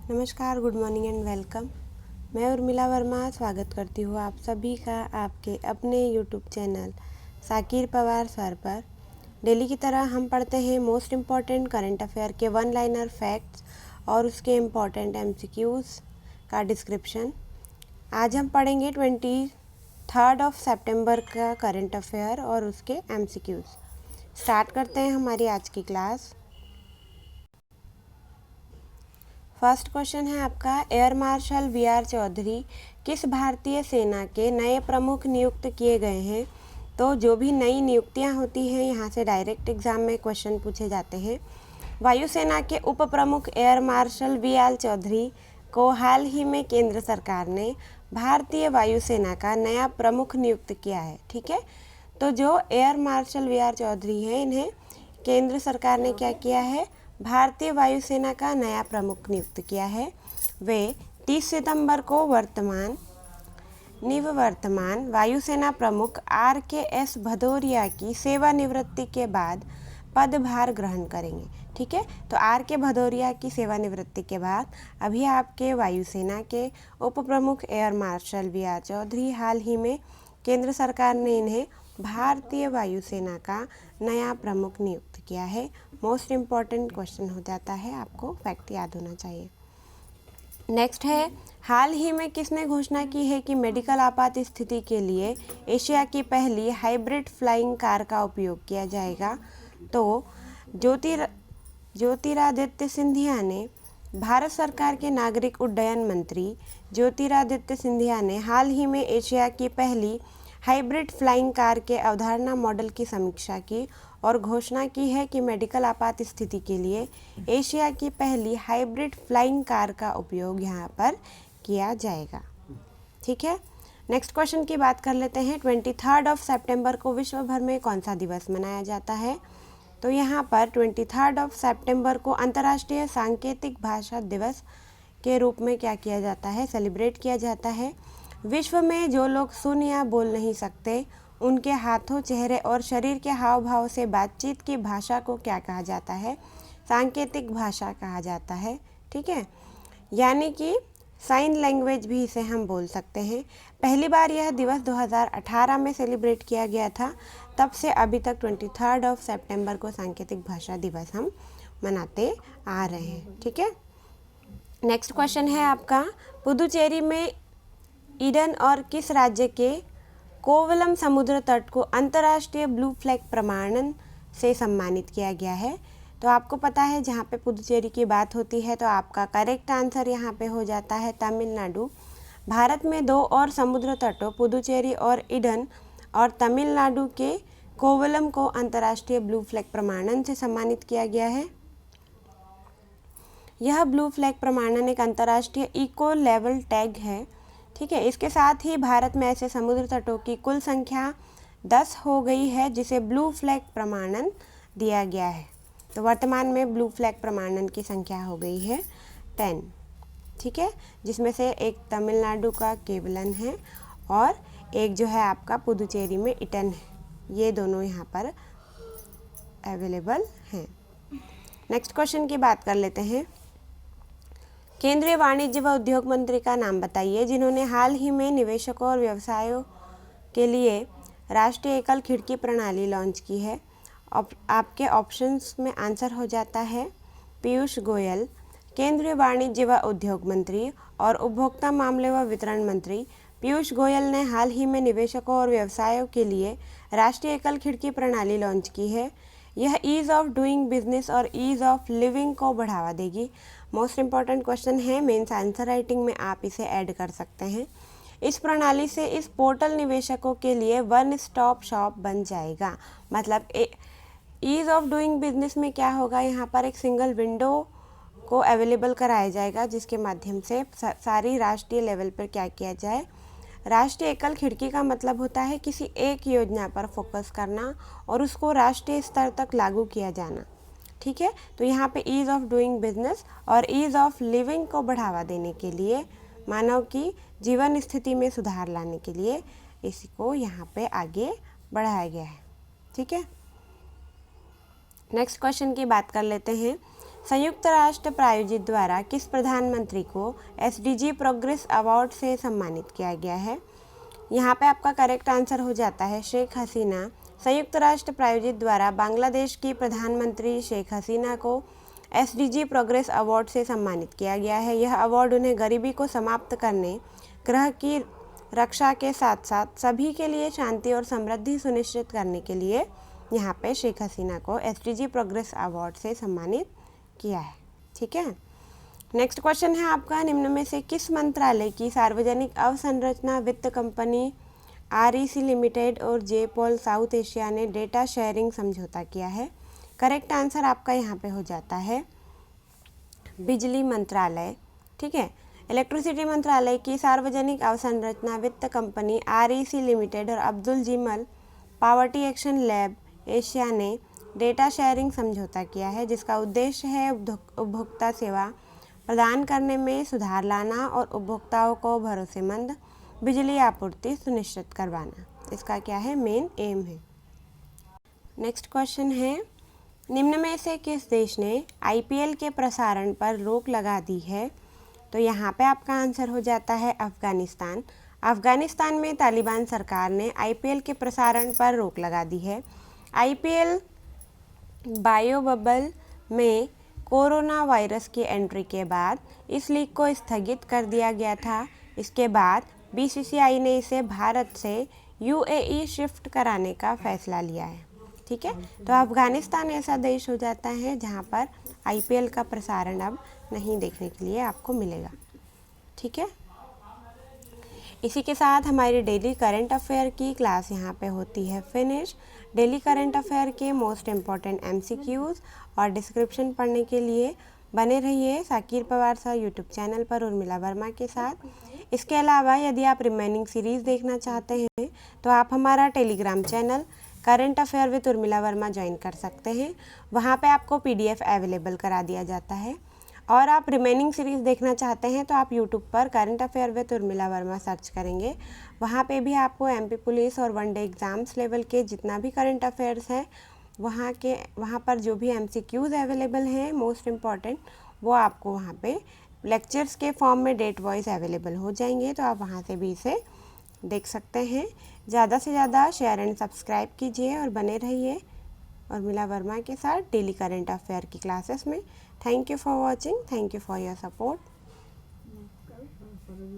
नमस्कार, good morning and welcome. मैं उर्मिला वर्मा स्वागत करती हूँ आप सभी का आपके अपने YouTube channel Sakir Pawar sir पर। डेली की तरह हम पढ़ते हैं मोस्ट इम्पॉर्टेंट करंट अफेयर के वन लाइनर फैक्ट्स और उसके इम्पॉर्टेंट एमसीक्यूज़ का डिस्क्रिप्शन। आज हम पढ़ेंगे 23 सितंबर का करंट अफेयर और उसके एमसीक्यूज़। स्टार्ट करते हैं हमारी आज की क्लास। फर्स्ट क्वेश्चन है आपका, एयर मार्शल वी.आर. चौधरी किस भारतीय सेना के नए प्रमुख नियुक्त किए गए हैं? तो जो भी नई नियुक्तियां होती हैं यहाँ से डायरेक्ट एग्जाम में क्वेश्चन पूछे जाते हैं। वायुसेना के उप प्रमुख एयर मार्शल वी.आर. चौधरी को हाल ही में केंद्र सरकार ने भारतीय वायुसेना का नया प्रमुख नियुक्त किया है। ठीक है, तो जो एयर मार्शल वी.आर. चौधरी हैं इन्हें केंद्र सरकार ने क्या किया है, भारतीय वायुसेना का नया प्रमुख नियुक्त किया है। वे 30 सितंबर को निवर्तमान वायुसेना प्रमुख RKS भदौरिया की सेवानिवृत्ति के बाद पदभार ग्रहण करेंगे। ठीक है, तो RK भदौरिया की सेवानिवृत्ति के बाद अभी आपके वायुसेना के उप प्रमुख एयर मार्शल वी.आर. चौधरी हाल ही में केंद्र सरकार ने इन्हें भारतीय वायुसेना का नया प्रमुख नियुक्त किया है। मोस्ट इम्पॉर्टेंट क्वेश्चन हो जाता है, आपको फैक्ट याद होना चाहिए। नेक्स्ट है, हाल ही में किसने घोषणा की है कि मेडिकल आपात स्थिति के लिए एशिया की पहली हाइब्रिड फ्लाइंग कार का उपयोग किया जाएगा? तो ज्योतिरादित्य सिंधिया ने, भारत सरकार के नागरिक उड्डयन मंत्री ज्योतिरादित्य सिंधिया ने हाल ही में एशिया की पहली हाइब्रिड फ्लाइंग कार के अवधारणा मॉडल की समीक्षा की और घोषणा की है कि मेडिकल आपात स्थिति के लिए एशिया की पहली हाइब्रिड फ्लाइंग कार का उपयोग यहाँ पर किया जाएगा। ठीक है, नेक्स्ट क्वेश्चन की बात कर लेते हैं। 23 सितंबर को विश्व भर में कौन सा दिवस मनाया जाता है? तो यहाँ पर 23 सितंबर को अंतर्राष्ट्रीय सांकेतिक भाषा दिवस के रूप में क्या किया जाता है, सेलिब्रेट किया जाता है। विश्व में जो लोग सुन या बोल नहीं सकते, उनके हाथों, चेहरे और शरीर के हाव भाव से बातचीत की भाषा को क्या कहा जाता है, सांकेतिक भाषा कहा जाता है। ठीक है, यानी कि साइन लैंग्वेज भी इसे हम बोल सकते हैं। पहली बार यह दिवस 2018 में सेलिब्रेट किया गया था। तब से अभी तक 23 सितंबर को सांकेतिक भाषा दिवस हम मनाते आ रहे हैं। ठीक है, नेक्स्ट क्वेश्चन है आपका, पुदुचेरी में ईडन और किस राज्य के कोवलम समुद्र तट को अंतर्राष्ट्रीय ब्लू फ्लैग प्रमाणन से सम्मानित किया गया है? तो आपको पता है जहाँ पे पुदुचेरी की बात होती है तो आपका करेक्ट आंसर यहाँ पे हो जाता है तमिलनाडु। भारत में दो और समुद्र तटों पुदुचेरी और ईडन और तमिलनाडु के कोवलम को अंतर्राष्ट्रीय ब्लू फ्लैग प्रमाणन से सम्मानित किया गया है। यह ब्लू फ्लैग प्रमाणन एक अंतर्राष्ट्रीय इको लेवल टैग है। ठीक है, इसके साथ ही भारत में ऐसे समुद्र तटों की कुल संख्या 10 हो गई है जिसे ब्लू फ्लैग प्रमाणन दिया गया है। तो वर्तमान में ब्लू फ्लैग प्रमाणन की संख्या हो गई है 10। ठीक है, जिसमें से एक तमिलनाडु का केवलन है और एक जो है आपका पुदुचेरी में ईटन है। ये दोनों यहाँ पर अवेलेबल हैं। नेक्स्ट क्वेश्चन की बात कर लेते हैं। केंद्रीय वाणिज्य व उद्योग मंत्री का नाम बताइए जिन्होंने हाल ही में निवेशकों और व्यवसायों के लिए राष्ट्रीय एकल खिड़की प्रणाली लॉन्च की है। आपके ऑप्शंस में आंसर हो जाता है पीयूष गोयल। केंद्रीय वाणिज्य व उद्योग मंत्री और उपभोक्ता मामले व वितरण मंत्री पीयूष गोयल ने हाल ही में निवेशकों और व्यवसायों के लिए राष्ट्रीय एकल खिड़की प्रणाली लॉन्च की है। यह ईज़ ऑफ डूइंग बिजनेस और ईज़ ऑफ लिविंग को बढ़ावा देगी। मोस्ट इम्पॉर्टेंट क्वेश्चन है, मेंस आंसर राइटिंग में आप इसे ऐड कर सकते हैं। इस प्रणाली से इस पोर्टल निवेशकों के लिए वन स्टॉप शॉप बन जाएगा। मतलब ईज़ ऑफ डूइंग बिजनेस में क्या होगा, यहाँ पर एक सिंगल विंडो को अवेलेबल कराया जाएगा जिसके माध्यम से सारी राष्ट्रीय लेवल पर क्या किया जाए। राष्ट्रीय एकल खिड़की का मतलब होता है किसी एक योजना पर फोकस करना और उसको राष्ट्रीय स्तर तक लागू किया जाना। ठीक है, तो यहाँ पे ईज़ ऑफ डूइंग बिजनेस और ईज़ ऑफ लिविंग को बढ़ावा देने के लिए, मानव की जीवन स्थिति में सुधार लाने के लिए इसको यहाँ पे आगे बढ़ाया गया है। ठीक है, नेक्स्ट क्वेश्चन की बात कर लेते हैं। संयुक्त राष्ट्र प्रायोजित द्वारा किस प्रधानमंत्री को SDG प्रोग्रेस अवार्ड से सम्मानित किया गया है? यहाँ पे आपका करेक्ट आंसर हो जाता है शेख हसीना। संयुक्त राष्ट्र प्रायोजित द्वारा बांग्लादेश की प्रधानमंत्री शेख हसीना को SDG प्रोग्रेस अवार्ड से सम्मानित किया गया है। यह अवार्ड उन्हें गरीबी को समाप्त करने, ग्रह की रक्षा के साथ साथ सभी के लिए शांति और समृद्धि सुनिश्चित करने के लिए यहाँ पे शेख हसीना को SDG प्रोग्रेस अवार्ड से सम्मानित किया है। ठीक है, नेक्स्ट क्वेश्चन है आपका, निम्न में से किस मंत्रालय की सार्वजनिक अवसंरचना वित्त कंपनी REC लिमिटेड और जेपॉल साउथ एशिया ने डेटा शेयरिंग समझौता किया है? करेक्ट आंसर आपका यहाँ पे हो जाता है बिजली मंत्रालय। ठीक है, इलेक्ट्रिसिटी मंत्रालय की सार्वजनिक अवसंरचना वित्त कंपनी REC लिमिटेड और Abdul Jameel poverty action lab Asia ने डेटा शेयरिंग समझौता किया है, जिसका उद्देश्य है उपभोक्ता सेवा प्रदान करने में सुधार लाना और उपभोक्ताओं को भरोसेमंद बिजली आपूर्ति सुनिश्चित करवाना। इसका क्या है, मेन एम है। नेक्स्ट क्वेश्चन है, निम्न में से किस देश ने IPL के प्रसारण पर रोक लगा दी है? तो यहाँ पे आपका आंसर हो जाता है अफ़गानिस्तान। अफ़गानिस्तान में तालिबान सरकार ने IPL के प्रसारण पर रोक लगा दी है। IPL बायो बबल में कोरोना वायरस की एंट्री के बाद इस लीग को स्थगित कर दिया गया था। इसके बाद BCCI ने इसे भारत से UAE शिफ्ट कराने का फैसला लिया है। ठीक है, तो अफ़गानिस्तान ऐसा देश हो जाता है जहां पर IPL का प्रसारण अब नहीं देखने के लिए आपको मिलेगा। ठीक है, इसी के साथ हमारी डेली करंट अफेयर की क्लास यहाँ पे होती है फिनिश। डेली करंट अफेयर के मोस्ट इम्पॉर्टेंट MCQs और डिस्क्रिप्शन पढ़ने के लिए बने रहिए Sakir Pawar sir YouTube channel पर उर्मिला वर्मा के साथ। इसके अलावा यदि आप रिमेनिंग सीरीज़ देखना चाहते हैं तो आप हमारा Telegram channel current affair with Urmila Verma join कर सकते हैं। वहाँ पे आपको PDF अवेलेबल करा दिया जाता है। और आप रिमेनिंग सीरीज़ देखना चाहते हैं तो आप यूट्यूब पर current affair with Urmila Verma search करेंगे। वहाँ पे भी आपको MP पुलिस और वनडे एग्ज़ाम्स लेवल के जितना भी करंट अफेयर्स है वहाँ पर जो भी MCQs अवेलेबल हैं मोस्ट इम्पॉर्टेंट, वो आपको वहाँ पे लेक्चर्स के फॉर्म में डेट वाइज अवेलेबल हो जाएंगे, तो आप वहाँ से भी इसे देख सकते हैं। ज़्यादा से ज़्यादा शेयर एंड सब्सक्राइब कीजिए और बने रहिए उर्मिला वर्मा के साथ डेली करंट अफेयर की क्लासेस में। Thank you for watching, thank you for your support.